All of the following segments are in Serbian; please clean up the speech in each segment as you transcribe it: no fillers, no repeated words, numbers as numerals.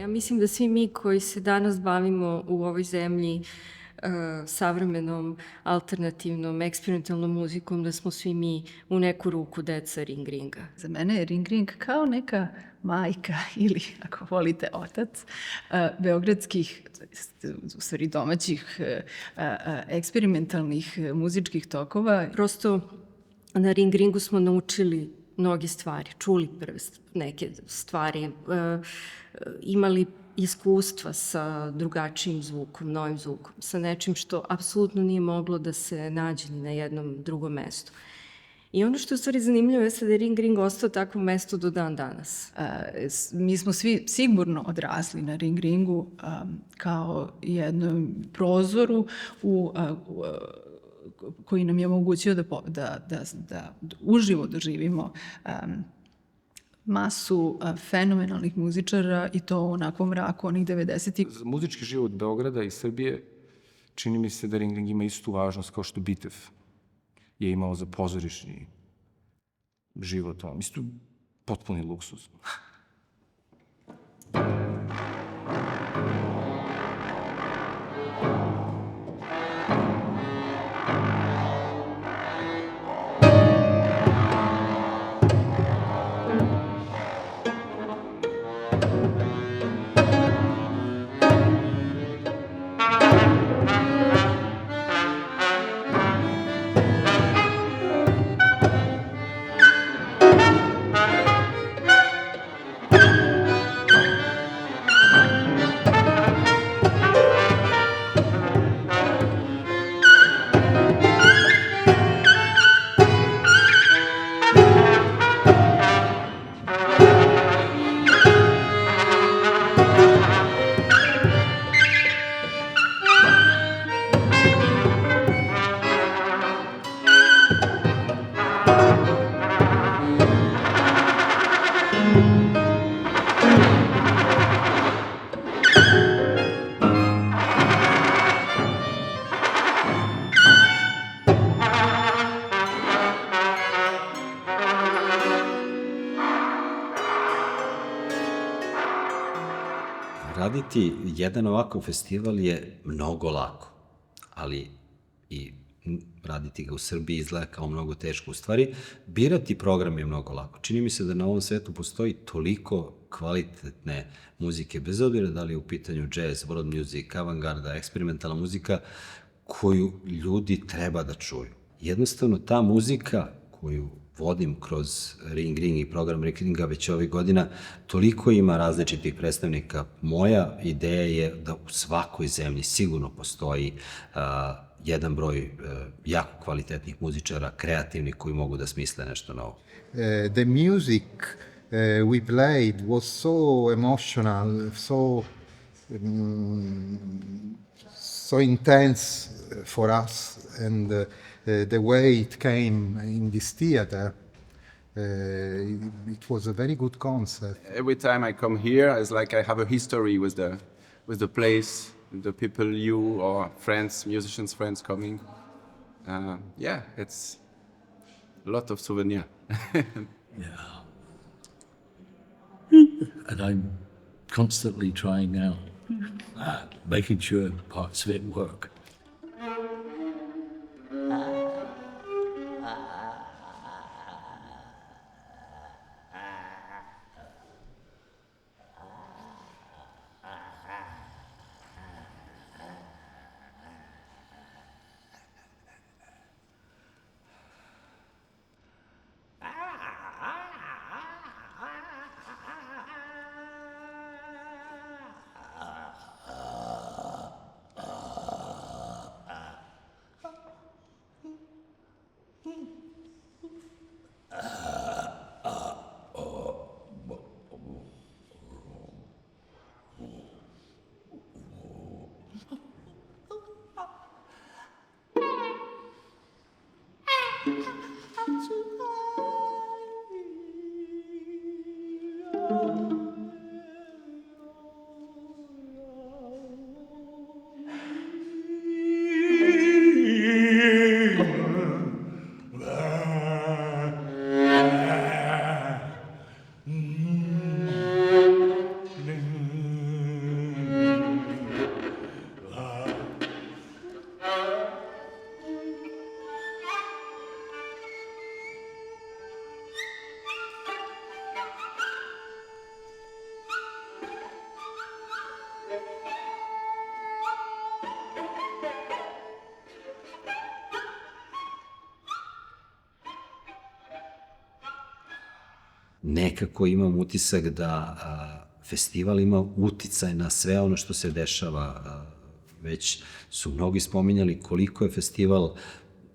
Ja mislim da svi mi koji se danas bavimo u ovoj zemlji savremenom, alternativnom, eksperimentalnom muzikom, da smo svi mi u neku ruku deca Ring Ringa. Za mene je Ring Ring kao neka majka ili, ako volite, otac beogradskih, u stvari domaćih eksperimentalnih muzičkih tokova. Prosto na Ring Ringu smo naučili mnoge stvari, čuli prve neke stvari, imali iskustva sa drugačijim zvukom, novim zvukom, sa nečim što apsolutno nije moglo da se nađe ni na jednom drugom mestu. I ono što je u stvari zanimljivo je da je Ring Ring ostao takvo mesto do dan danas. Mi smo svi sigurno odrasli na Ring Ringu kao jednom prozoru koji nam je omogućio da uživo doživimo masu fenomenalnih muzičara i to u onakvom mraku onih 90-ih. Za muzički život Beograda i Srbije čini mi se da Ring Ring ima istu važnost kao što Bitev je imao za pozorišni život. Mislim, potpuni luksuz. Raditi jedan ovakav festival je mnogo lako, ali i raditi ga u Srbiji izgleda kao mnogo teško. U stvari, birati program je mnogo lako. Čini mi se da na ovom svetu postoji toliko kvalitetne muzike, bez obzira da li je u pitanju jazz, world music, avangarda, eksperimentalna muzika, koju ljudi treba da čuju. Jednostavno, ta muzika koju vodim kroz Ring Ring i program Ring Ringa već ovih godina, toliko ima različitih predstavnika. Moja ideja je da u svakoj zemlji sigurno postoji jedan broj jako kvalitetnih muzičara, kreativnih, koji mogu da smisle nešto novo. The music we played was so emotional, so intense for us, and the way it came in this theater, it was a very good concert. Every time I come here, it's like I have a history with the place, the people, you or friends, musicians, friends coming. Yeah, it's a lot of souvenir. Yeah. And I'm constantly trying out, making sure parts of it work. Nekako imam utisak da festival ima uticaj na sve ono što se dešava. Već su mnogi spominjali koliko je festival,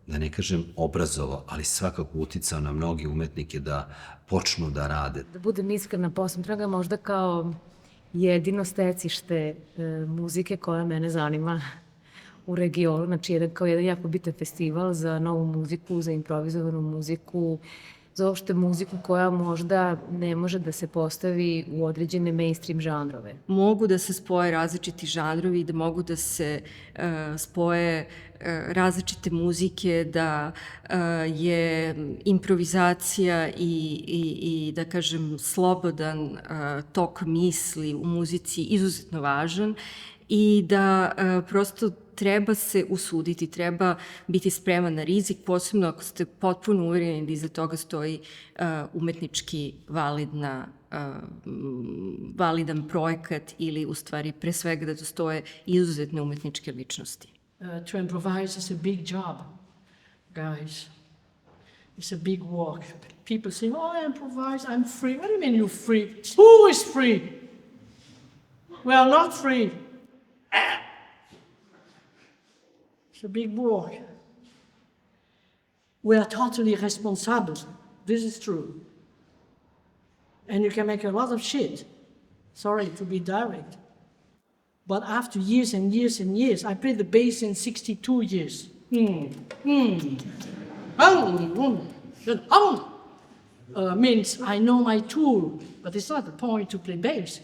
da ne kažem obrazovao, ali svakako uticao na mnogi umetnike da počnu da rade. Da budem iskrena, posmatram ga možda kao jedino stecište muzike koja mene zanima u regionu. Znači, kao jedan jako bitan festival za novu muziku, za improvizovanu muziku, za uopšte muziku koja možda ne može da se postavi u određene mainstream žanrove. Mogu da se spoje različiti žanrovi, da mogu da se spoje različite muzike, da je improvizacija i da kažem slobodan tok misli u muzici izuzetno važan i da prosto treba se usuditi, treba biti spreman na rizik, posebno ako ste potpuno uvereni da iza toga stoji umetnički validan projekat ili u stvari pre svega da to stoje izuzetne umetničke ličnosti. To improvise is a big job, guys. It's a big work. People say, oh, I improvise, I'm free. What do you mean you're free? Who is free? We are not free. It's a big work. We are totally responsible. This is true. And you can make a lot of shit. Sorry to be direct. But after years and years and years, I played the bass in 62 years. Means I know my tool, but it's not the point to play bass.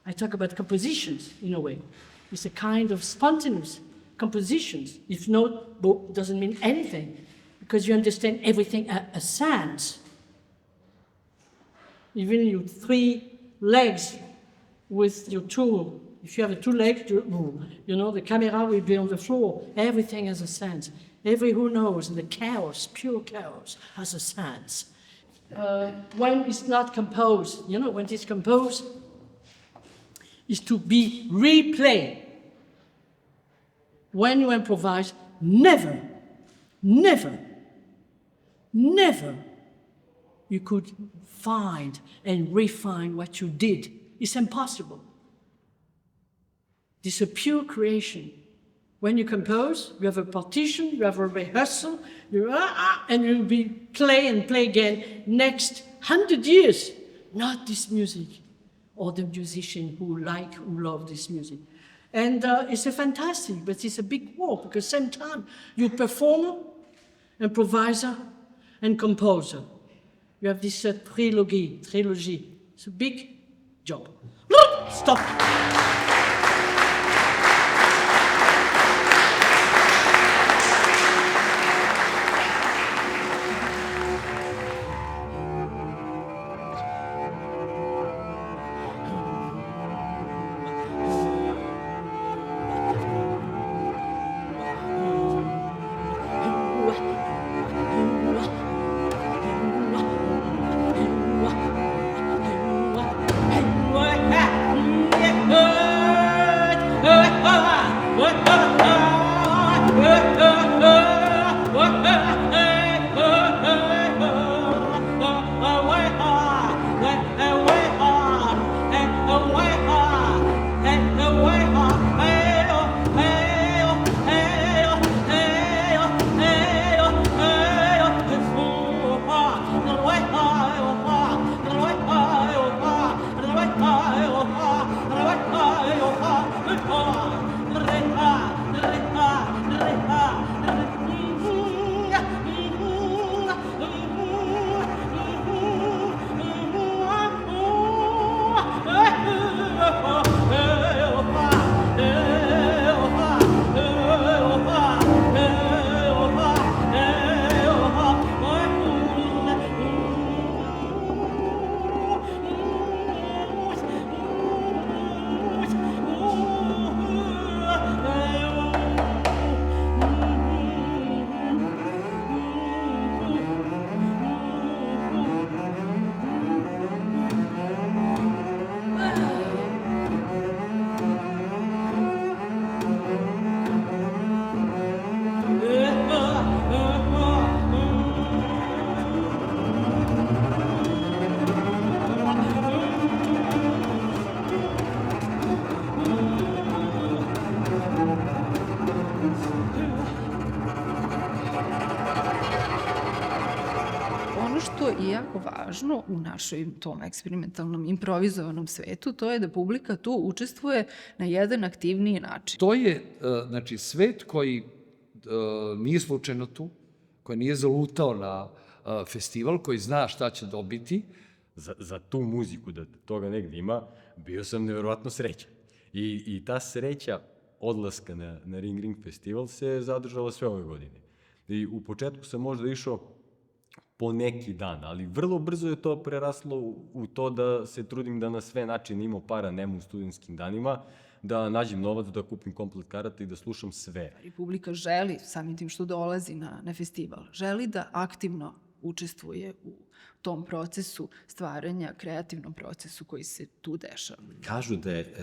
I talk about compositions in a way. It's a kind of spontaneous compositions. If not, doesn't mean anything, because you understand everything as sounds. Even your 3 legs with your tool. If you have a 2 legs, you know, the camera will be on the floor. Everything has a sense. Who knows, the chaos, pure chaos, has a sense. When it's not composed, you know, when it's composed, is to be replayed. When you improvise, never you could find and refine what you did. It's impossible. This is a pure creation. When you compose, you have a partition, you have a rehearsal, and you'll be play and play again next 100 years. Not this music, or the musician who love this music. And it's a fantastic, but it's a big work, because same time, you're performer, improviser, and composer. You have this trilogy. It's a big job. Stop. Ah! što je jako važno u našoj tom eksperimentalnom, improvizovanom svetu, to je da publika tu učestvuje na jedan aktivniji način. To je, znači, svet koji nije slučajno tu, koji nije zalutao na festival, koji zna šta će dobiti. Za tu muziku, da toga negde ima, bio sam nevjerovatno srećan. I ta sreća odlaska na Ring Ring festival se zadržala sve ove godine. I u početku sam možda išao po neki dan, ali vrlo brzo je to preraslo u to da se trudim da na sve načine imao para, nema u studentskim danima, da nađem novac, da kupim komplet karata i da slušam sve. Publika želi, samim tim što dolazi na festival, želi da aktivno učestvuje u tom procesu stvaranja, kreativnom procesu koji se tu dešava. Kažu da je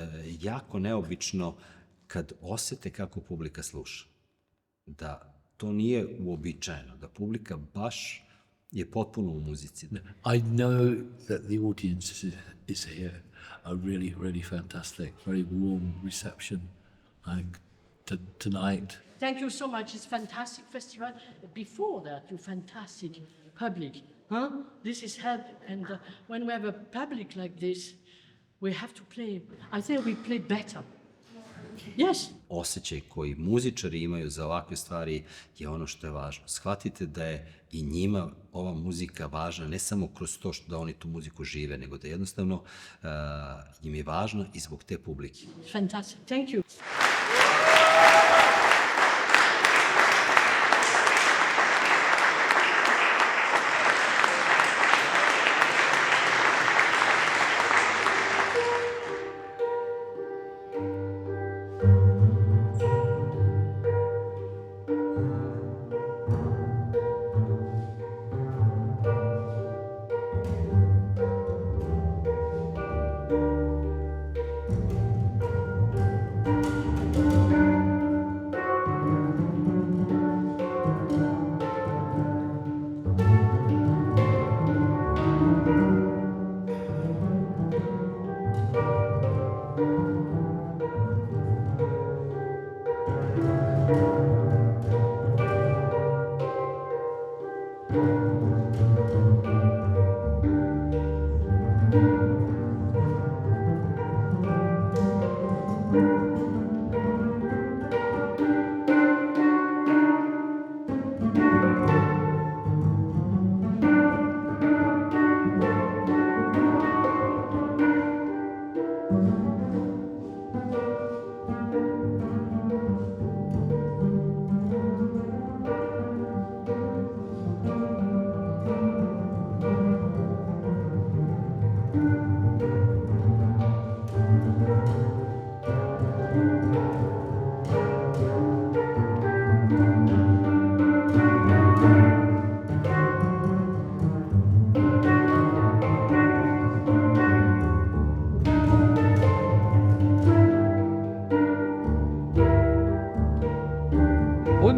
jako neobično kad osete kako publika sluša. Da to nije uobičajeno, da publika baš je potpuno u muzici. I know that the audience is here a really, really fantastic, very warm reception, like tonight. Thank you so much. It's a fantastic festival. Before that, you fantastic public. Huh? This is help. And when we have a public like this, we have to play. I think we play better. Yes. Osjećaj koji muzičari imaju za ovakve stvari je ono što je važno. Shvatite da je i njima ova muzika važna, ne samo kroz to da oni tu muziku žive, nego da jednostavno im je važno i zbog te publike. Fantastic. Thank you.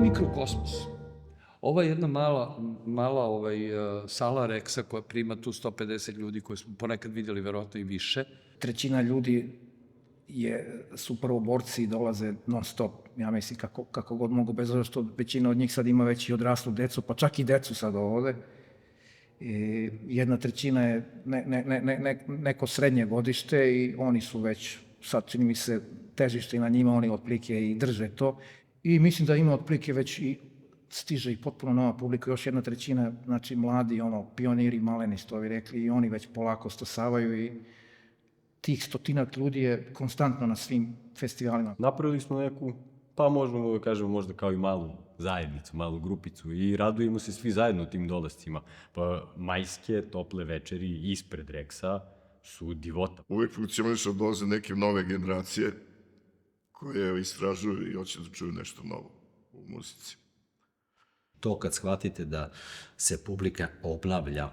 Mikrokosmos. Ova jedna mala sala Reksa koja prima tu 150 ljudi koje smo ponekad vidjeli verovatno i više. Trećina ljudi su prvoborci i dolaze non stop, ja mislim kako god mogu, bez obzira što većina od njih sad ima već i odraslu decu, pa čak i decu sad ovde. Jedna trećina je neko srednje godište i oni su već, sad čini mi se težište i na njima, oni otprilike i drže to. I mislim da ima otprilike već i stiže i potpuno nova publika, još jedna trećina, znači mladi, pioniri, maleni, što bi rekli, i oni već polako stasavaju i tih 100-ak ljudi je konstantno na svim festivalima. Napravili smo neku, pa možemo da kažemo možda kao i malu zajednicu, malu grupicu i radujemo se svi zajedno tim dolascima. Pa majske tople večeri ispred Reksa su divota. Uvijek funkcioniš da dolaze neke nove generacije koje istražuju i hoće da čuju nešto novo u muzici. To kad shvatite da se publika obnavlja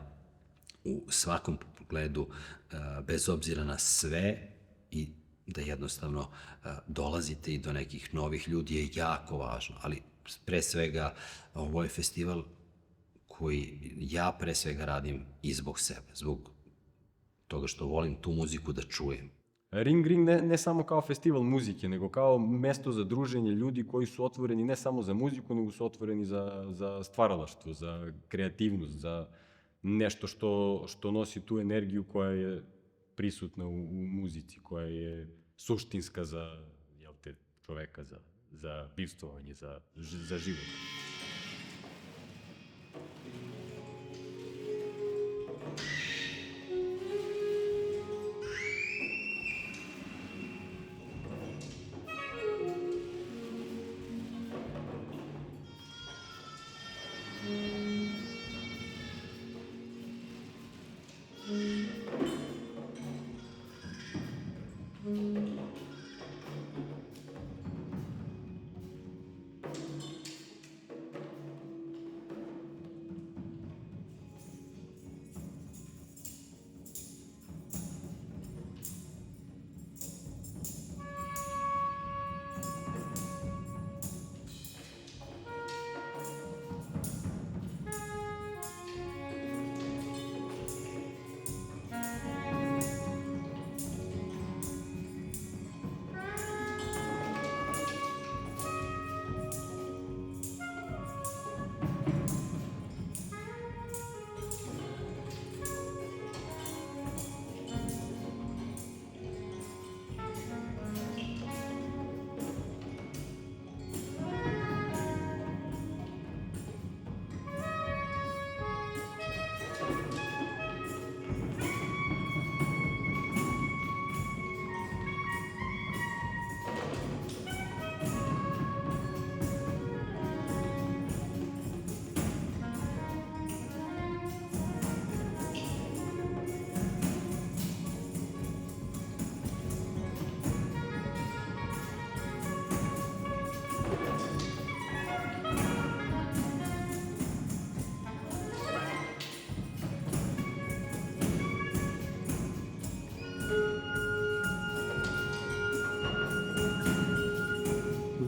u svakom pogledu, bez obzira na sve, i da jednostavno dolazite i do nekih novih ljudi je jako važno. Ali pre svega ovo je festival koji ja pre svega radim i zbog sebe, zbog toga što volim tu muziku da čujem. Ring Ring ne samo kao festival muzike, nego kao mesto za druženje ljudi koji su otvoreni ne samo za muziku, nego su otvoreni za stvaralaštvo, za kreativnost, za nešto što nosi tu energiju koja je prisutna u muzici, koja je suštinska za čoveka, za bivstvovanje, za život.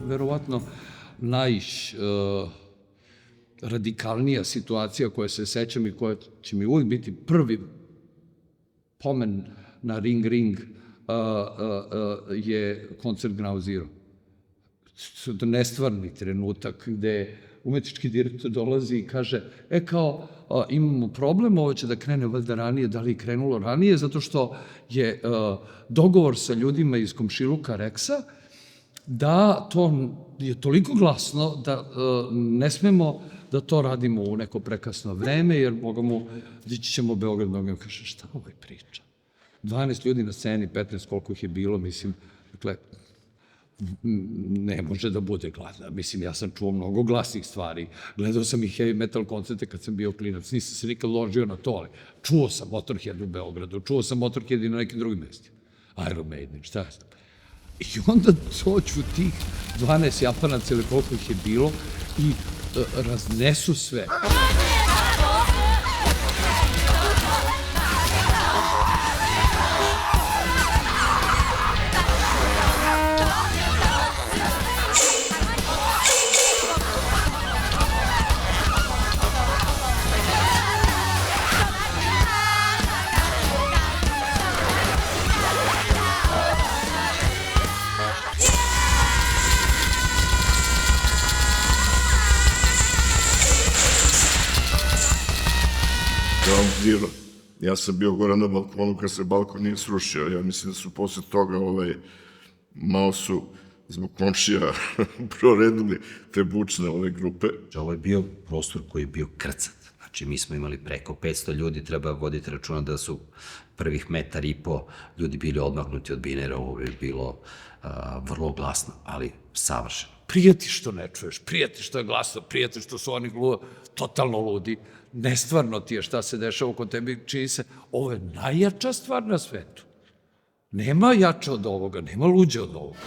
Verovatno najradikalnija situacija koja se sećam i koja će mi uvijek biti prvi pomen na Ring Ring je koncert Ground Zero. Nestvarni trenutak gde umetnički direktor dolazi i kaže, kao, imamo problem, ovo će da krene valjda ranije, da li je krenulo ranije, zato što je dogovor sa ljudima iz komšiluka Reksa, da to je toliko glasno da ne smemo da to radimo u neko prekasno vreme, jer Boga mu, dići ćemo Beograd nogama. Kaže, šta ovo je priča? 12 ljudi na sceni, 15 koliko ih je bilo, mislim, dakle, ne može da bude glasno. Mislim, ja sam čuo mnogo glasnih stvari. Gledao sam i heavy metal koncerte kad sam bio klinac. Nisam se nikad ložio na to, ali čuo sam Motorhead u Beogradu, čuo sam Motorhead i na nekim drugim mestima. Iron Maiden, šta je znam. I onda dođu tih 12 Japanaca ili koliko ih je bilo i raznesu sve. Zero. Ja sam bio gore na balkonu kad se balkon nije srušio. Ja mislim da su posle toga malo su zbog komšija proredili te bučne ove grupe. Ovo je bio prostor koji je bio krcat. Znači, mi smo imali preko 500 ljudi, treba voditi računa da su prvih 1,5 metra ljudi bili odmaknuti od binera, ovo je bilo vrlo glasno, ali savršeno. Prijeti što ne čuješ, prijeti što je glasno, prijeti što su oni totalno ludi, nestvarno ti je šta se dešava oko tebi, čini se, ovo je najjača stvar na svetu. Nema jače od ovoga, nema luđe od ovoga.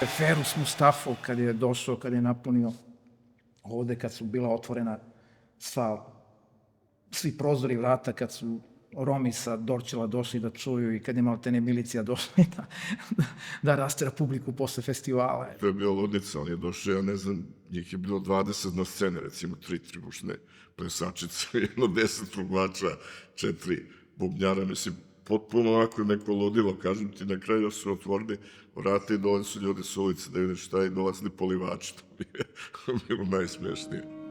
Ferus Mustafov kad je došao, kad je napunio ovde, kad su bila otvorena svi prozori vrata, kad su Romi sa Dorćela došli da čuju i kad je maltene milicija došla da rastera publiku posle festivala. To je bio ludnica, on je došao, ja ne znam, njih je bilo 20 na scene, recimo 3 tribušne plesačice, 10 truglača, 4 bubnjara, mislim, potpuno ovako neko ludilo, kažem ti, na kraju da su otvorili vrata i dole su ljudi s ulice da vide šta je, dolazili polivači, to mi je bilo najsmešnije.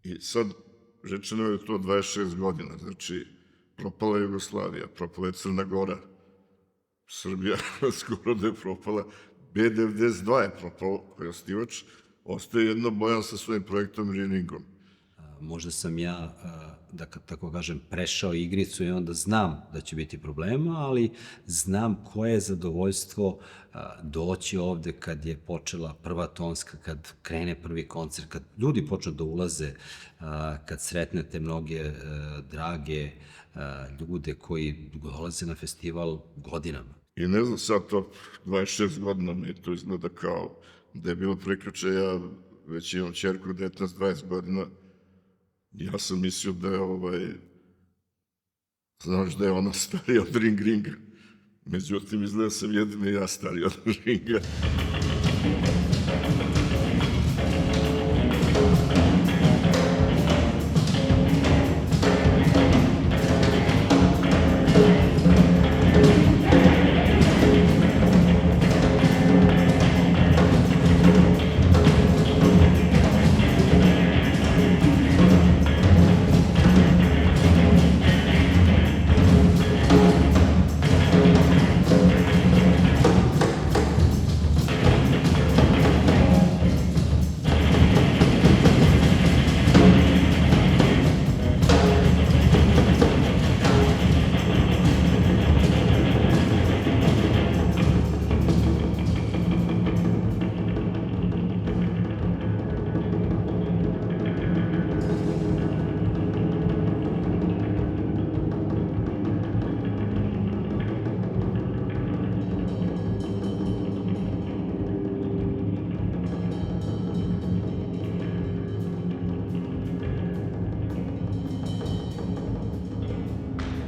I sad, rečeno je to 26 godina, znači, propala je Jugoslavija, propala je Crna Gora, Srbija skoro da je propala, B92 je propao, koji je osnivač, ostaje jedno Bojan sa svojim projektom Reningom. Možda sam ja, da tako kažem, prešao igricu i onda znam da će biti problema, ali znam koje je zadovoljstvo doći ovde kad je počela prva tonska, kad krene prvi koncert, kad ljudi počnu da ulaze, kad sretnete mnoge drage ljude koji dolaze na festival godinama. I ne znam sad to, 26 godina mi to izgleda kao da je bilo prekriče, ja već imam čerku 19-20 godina, ja sam mislio da je znaš da je ona starija od Ring Ringa. Međutim, izgleda sam jedini ja stariji od Ringa.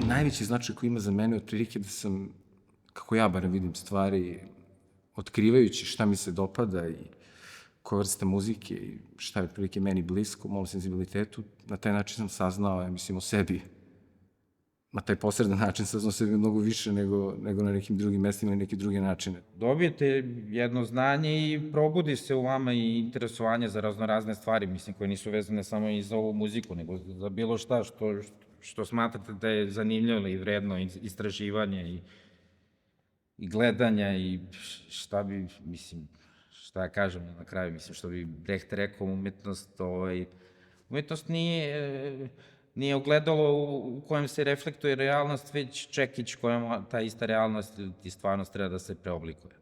Najveći značaj koji ima za mene otprilike da sam, kako ja barem vidim stvari, otkrivajući šta mi se dopada i koja vrsta muzike i šta je otprilike meni blisko, mom senzibilitetu, na taj način sam saznao, ja mislim, o sebi. Na taj posredan način saznao o sebi mnogo više nego na nekim drugim mestima i neke druge načine. Dobijete jedno znanje i probudi se u vama i interesovanje za raznorazne stvari, mislim, koje nisu vezane samo i za ovu muziku, nego za bilo šta što smatrate da je zanimljivo i vredno istraživanje i gledanja i šta bi, mislim, šta ja kažem na kraju, mislim, što bi Brecht rekao, umetnost nije ogledalo u kojem se reflektuje realnost, već čekić kojom ta ista realnost i stvarnost treba da se preoblikuje.